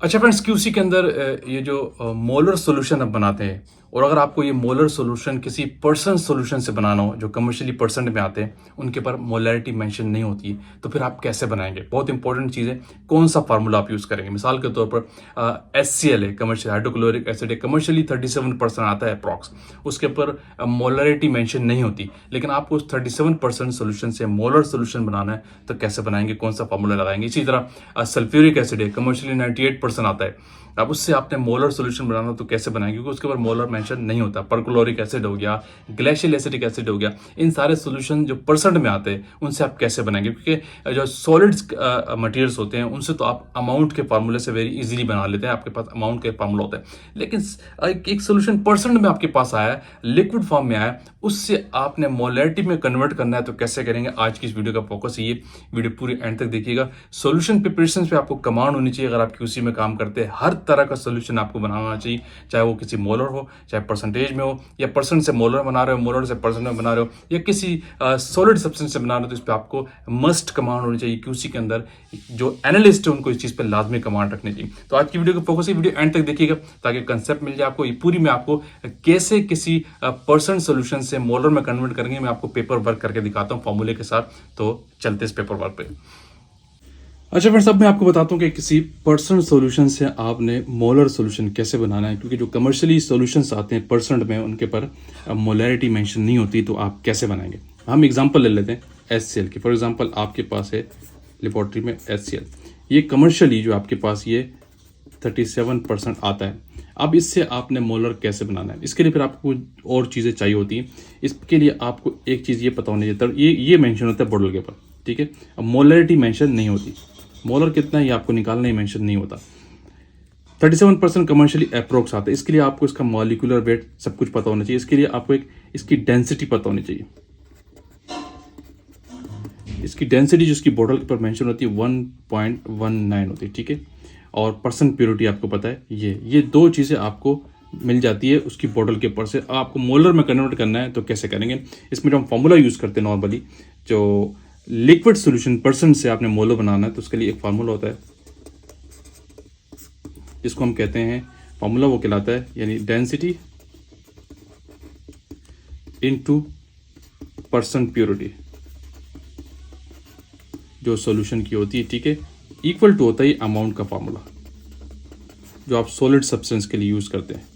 अच्छा friends, QC के अंदर ये जो मोलर सॉल्यूशन अब बनाते हैं, और अगर आपको ये मोलर सॉल्यूशन किसी परसेंट सॉल्यूशन से बनाना हो जो कमर्शियली परसेंट में आते हैं, उनके पर मोलैरिटी मेंशन नहीं होती है, तो फिर आप कैसे बनाएंगे? बहुत इंपॉर्टेंट चीज़ है, कौन सा फार्मूला आप यूज़ करेंगे। मिसाल के तौर पर HCl है, कमर्शियल हाइड्रोक्लोरिक एसिड है, कमर्शियली 37% आता है अप्रॉक्स, उसके ऊपर मोलैरिटी मेंशन नहीं होती, लेकिन आपको उस 37% सोल्यूशन से मोलर सोल्यूशन बनाना है, तो कैसे बनाएंगे, कौन सा फार्मूला लगाएंगे। इसी तरह सल्फ्यूरिक एसिड है, कमर्शियली 98% आता है, अब उससे आपने मोलर सॉल्यूशन बनाना तो कैसे बनाएंगे, क्योंकि उसके ऊपर मोलर मेंशन नहीं होता। परक्लोरिक एसिड हो गया, ग्लेशियल एसिटिक एसिड हो गया, इन सारे सॉल्यूशन जो परसेंट में आते हैं उनसे आप कैसे बनाएंगे, क्योंकि जो सॉलिड्स मटेरियल्स होते हैं उनसे तो आप अमाउंट के फार्मूले से वेरी इजीली बना लेते हैं, आपके पास अमाउंट के फार्मूला होता है। लेकिन एक सोल्यूशन परसेंट में आपके पास आया है, लिक्विड फॉर्म में आया है, उससे आपने मोलैरिटी में कन्वर्ट करना है, तो कैसे करेंगे। आज की इस वीडियो का फोकस है, ये वीडियो पूरी एंड तक देखिएगा। सॉल्यूशन प्रिपरेशन पे आपको कमांड होनी चाहिए। अगर आप क्यूसी में काम करते हैं, हर तरह का सोल्यूशन आपको बनाना चाहिए, चाहे वो किसी मोलर हो, चाहे परसेंटेज में हो, या परसेंट से मोलर बना रहे हो, मोलर से परसेंट में बना रहे हो, या किसी सॉलिड सब्सटेंस से बना रहे हो, तो इस पर आपको मस्ट कमांड होनी चाहिए। क्यूसी के अंदर जो एनालिस्ट है उनको इस चीज़ पर लाजमी कमांड रखनी चाहिए। तो आज की वीडियो का फोकस है, वीडियो एंड तक देखिएगा ताकि कंसेप्ट मिल जाए आपको। ये पूरी मैं आपको कैसे किसी परसेंट सोल्यूशन से मोलर में कन्वर्ट करेंगे, मैं आपको पेपर वर्क करके दिखाता हूँ फॉर्मूले के साथ। तो चलते इस पेपर वर्क पे। अच्छा फ्रेंड्स, अब मैं आपको बताता हूँ कि किसी परसेंट सॉल्यूशन से आपने मोलर सॉल्यूशन कैसे बनाना है, क्योंकि जो कमर्शियली सॉल्यूशंस आते हैं परसेंट में, उनके पर मोलैरिटी मेंशन नहीं होती, तो आप कैसे बनाएंगे। हम एग्जांपल ले लेते हैं HCl की। फॉर एग्जांपल आपके पास है लेबोरेटरी में HCl, ये कमर्शियली जो आपके पास ये 37% आता है। अब इससे आपने मोलर कैसे बनाना है, इसके लिए फिर आपको और चीज़ें चाहिए होती हैं। इसके लिए आपको एक चीज़ ये पता होनी चाहिए, ये मेंशन होता है बॉटल के ऊपर, ठीक है। अब मोलैरिटी मेंशन नहीं होती, मोलर कितना है ये आपको निकालना ही मेंशन नहीं होता। 37% कमर्शियली अप्रोक्स आता है, इसके लिए आपको इसका मॉलिक्यूलर वेट सब कुछ पता होना चाहिए। इसके लिए आपको एक इसकी डेंसिटी पता होनी चाहिए। इसकी डेंसिटी जो इसकी बॉटल पर मेंशन होती है 1.19 होती है, ठीक है। और परसेंट प्योरिटी आपको पता है, ये दो चीज़ें आपको मिल जाती है उसकी बॉटल के ऊपर से। आपको मोलर में कन्वर्ट करना है तो कैसे करेंगे। इसमें जो हम फॉर्मूला यूज़ करते हैं नॉर्मली, जो लिक्विड सोल्यूशन परसेंट से आपने मोलर बनाना है, तो उसके लिए एक फार्मूला होता है जिसको हम कहते हैं, फार्मूला वो कहलाता है यानी डेंसिटी इनटू परसेंट प्योरिटी जो सॉल्यूशन की होती है, ठीक है, इक्वल टू होता है अमाउंट का फार्मूला जो आप सॉलिड सब्सटेंस के लिए यूज़ करते हैं।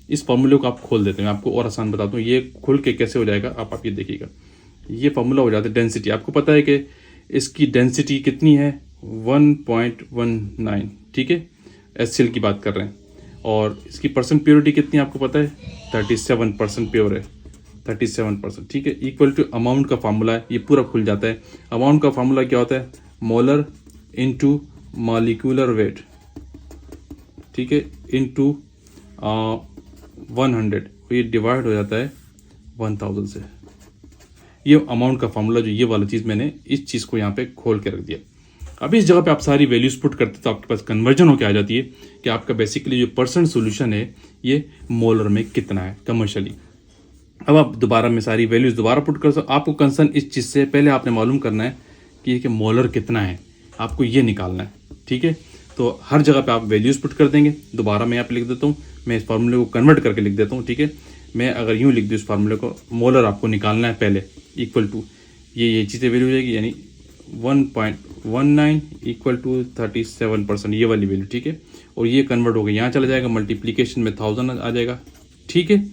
इस फार्मूले को आप खोल देते हैं, मैं आपको और आसान बताता हूँ ये खुल के कैसे हो जाएगा। आप ये देखिएगा, ये फार्मूला हो जाता है डेंसिटी। आपको पता है कि इसकी डेंसिटी कितनी है, 1.19, ठीक है, HCl की बात कर रहे हैं। और इसकी परसेंट प्योरिटी कितनी है आपको पता है, 37% प्योर है, 37%, ठीक है। इक्वल टू अमाउंट का फार्मूला है, ये पूरा खुल जाता है। अमाउंट का फार्मूला क्या होता है, मोलर इनटू मॉलिक्यूलर वेट, ठीक है, इनटू 100, ये डिवाइड हो जाता है 1000 से। ये अमाउंट का फार्मूला, जो ये वाला चीज़ मैंने इस चीज़ को यहाँ पे खोल के रख दिया। अब इस जगह पे आप सारी वैल्यूज पुट करते तो आपके पास कन्वर्जन होकर आ जाती है कि आपका बेसिकली जो परसेंट सोल्यूशन है ये मोलर में कितना है कमर्शियली। अब आप दोबारा में सारी वैल्यूज दोबारा पुट कर सकते। आपको कंसर्न इस चीज़ से पहले आपने मालूम करना है कि मोलर कितना है, आपको ये निकालना है, ठीक है। तो हर जगह पे आप वैल्यूज पुट कर देंगे। दोबारा मैं यहाँ पे लिख देता हूँ, मैं इस फार्मूले को कन्वर्ट करके लिख देता हूँ, ठीक है। मैं अगर यूँ लिख दूँ इस फार्मूले को, मोलर आपको निकालना है पहले, इक्वल टू ये चीज़ें वैल्यू हो जाएगी, यानी 1.19 इक्वल टू 37%, ये वाली वैल्यू, ठीक है। और ये कन्वर्ट हो गया, यहाँ चला जाएगा, मल्टीप्लीकेशन में 1000 आ जाएगा, ठीक है।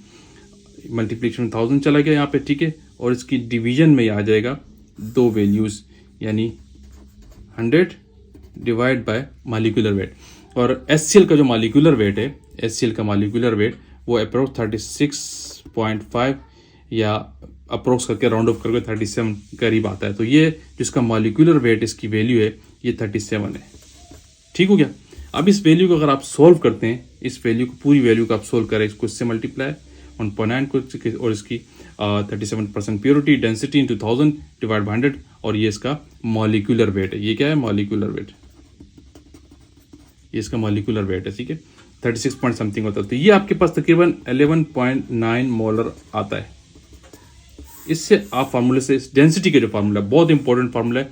मल्टीप्लीकेशन में 1000 चला गया यहाँ पे, ठीक है। और इसकी डिवीजन में आ जाएगा दो वैल्यूज़, यानी 100 डिवाइड बाय मॉलिक्यूलर वेट। और HCl का जो मॉलिक्यूलर वेट है, HCl का मॉलिक्यूलर वेट वो अप्रोक्स 36.5 या अप्रोक्स करके राउंड ऑफ करके 37 करीब आता है। तो ये जिसका मॉलिक्यूलर वेट इसकी वैल्यू है ये 37 है, ठीक हो गया। अब इस वैल्यू को अगर आप सोल्व करते हैं, इस वैल्यू को पूरी वैल्यू को आप सोल्व करें, इसको इससे मल्टीप्लाई 1.9 को, और इसकी 37% purity, density into 1000 divide by 100, और ये इसका मॉलिक्यूलर वेट है। ये क्या है, मॉलिक्यूलर वेट, ये इसका मॉलिक्यूलर वेट है, ठीक है, 36 पॉइंट समथिंग होता है। तो ये आपके पास तकरीबन 11.9 मोलर आता है। इससे आप फार्मूले से, इस डेंसिटी के जो फार्मूला, बहुत इंपॉर्टेंट फार्मूला है,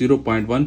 0.1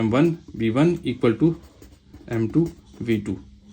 M1V1 = M2V2.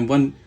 M1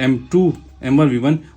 M1 V1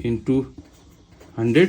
× 100.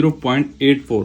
0.84.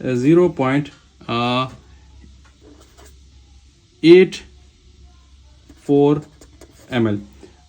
0.84 ml.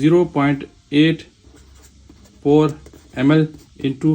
0.84 ml ×